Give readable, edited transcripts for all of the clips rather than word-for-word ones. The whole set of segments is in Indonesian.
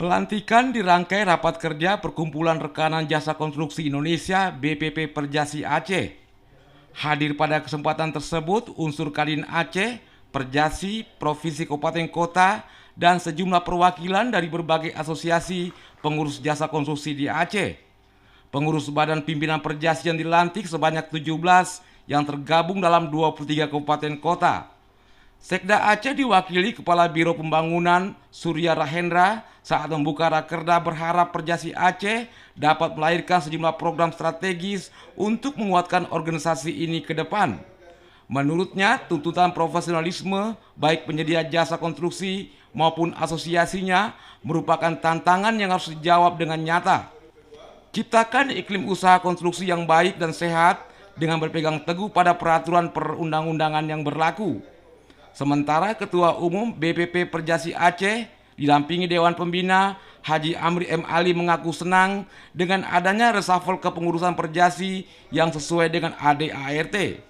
Pelantikan dirangkai rapat kerja Perkumpulan Rekanan Jasa Konstruksi Indonesia BPP Perjasi Aceh. Hadir pada kesempatan tersebut unsur Kadin Aceh, Perjasi, Provinsi Kabupaten Kota, dan sejumlah perwakilan dari berbagai asosiasi pengurus jasa konstruksi di Aceh. Pengurus badan pimpinan Perjasi yang dilantik sebanyak 17 yang tergabung dalam 23 kabupaten kota. Sekda Aceh diwakili Kepala Biro Pembangunan Surya Rahendra saat membuka rakerda berharap Perjasi Aceh dapat melahirkan sejumlah program strategis untuk menguatkan organisasi ini ke depan. Menurutnya, tuntutan profesionalisme baik penyedia jasa konstruksi maupun asosiasinya merupakan tantangan yang harus dijawab dengan nyata. Ciptakan iklim usaha konstruksi yang baik dan sehat dengan berpegang teguh pada peraturan perundang-undangan yang berlaku. Sementara Ketua Umum BPP Perjasi Aceh didampingi Dewan Pembina Haji Amri M. Ali mengaku senang dengan adanya reshuffle kepengurusan Perjasi yang sesuai dengan ADART.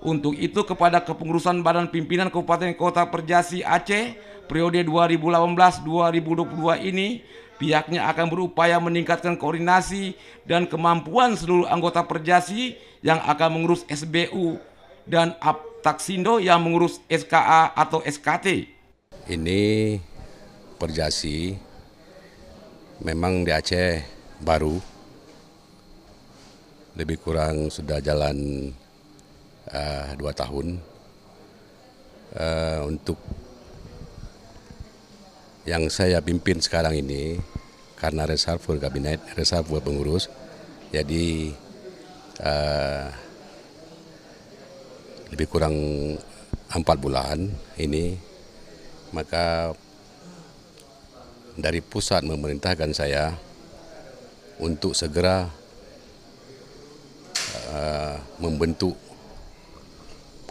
Untuk itu kepada kepengurusan Badan Pimpinan Kabupaten Kota Perjasi Aceh periode 2018-2022 ini, pihaknya akan berupaya meningkatkan koordinasi dan kemampuan seluruh anggota Perjasi yang akan mengurus SBU dan Aptaksindo yang mengurus SKA atau SKT. Ini Perjasi memang di Aceh baru, lebih kurang sudah jalan 2 tahun. Untuk yang saya pimpin sekarang ini karena reshuffle kabinet, reshuffle pengurus, jadi lebih kurang 4 bulan ini, maka dari pusat memerintahkan saya untuk segera membentuk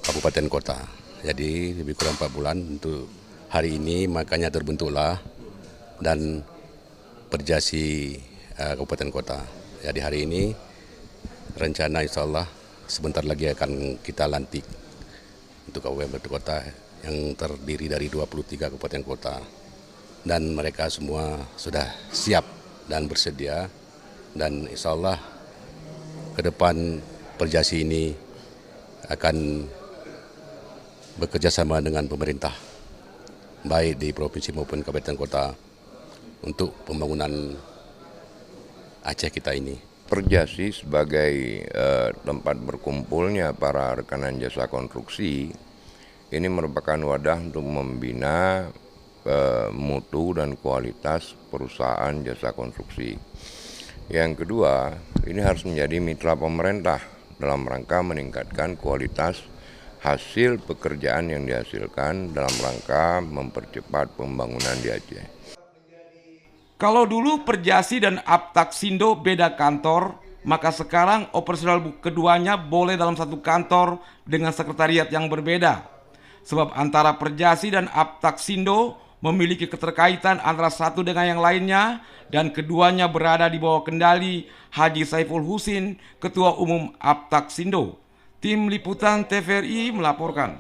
kabupaten kota. Jadi lebih kurang 4 bulan untuk hari ini, makanya terbentuklah dan Perjasi kabupaten kota. Jadi hari ini rencana insya Allah sebentar lagi akan kita lantik untuk kabupaten kota yang terdiri dari 23 kabupaten kota. Dan mereka semua sudah siap dan bersedia, dan insya Allah ke depan Perjasi ini akan bekerja sama dengan pemerintah, baik di provinsi maupun kabupaten kota, untuk pembangunan Aceh kita ini. Perjasi sebagai tempat berkumpulnya para rekanan jasa konstruksi ini merupakan wadah untuk membina mutu dan kualitas perusahaan jasa konstruksi. Yang kedua, ini harus menjadi mitra pemerintah dalam rangka meningkatkan kualitas hasil pekerjaan yang dihasilkan dalam rangka mempercepat pembangunan di Aceh. Kalau dulu Perjasi dan Aptaksindo beda kantor, maka sekarang operasional keduanya boleh dalam satu kantor dengan sekretariat yang berbeda. Sebab antara Perjasi dan Aptaksindo memiliki keterkaitan antara satu dengan yang lainnya, dan keduanya berada di bawah kendali Haji Saiful Husin, Ketua Umum Aptaksindo. Tim Liputan TVRI melaporkan.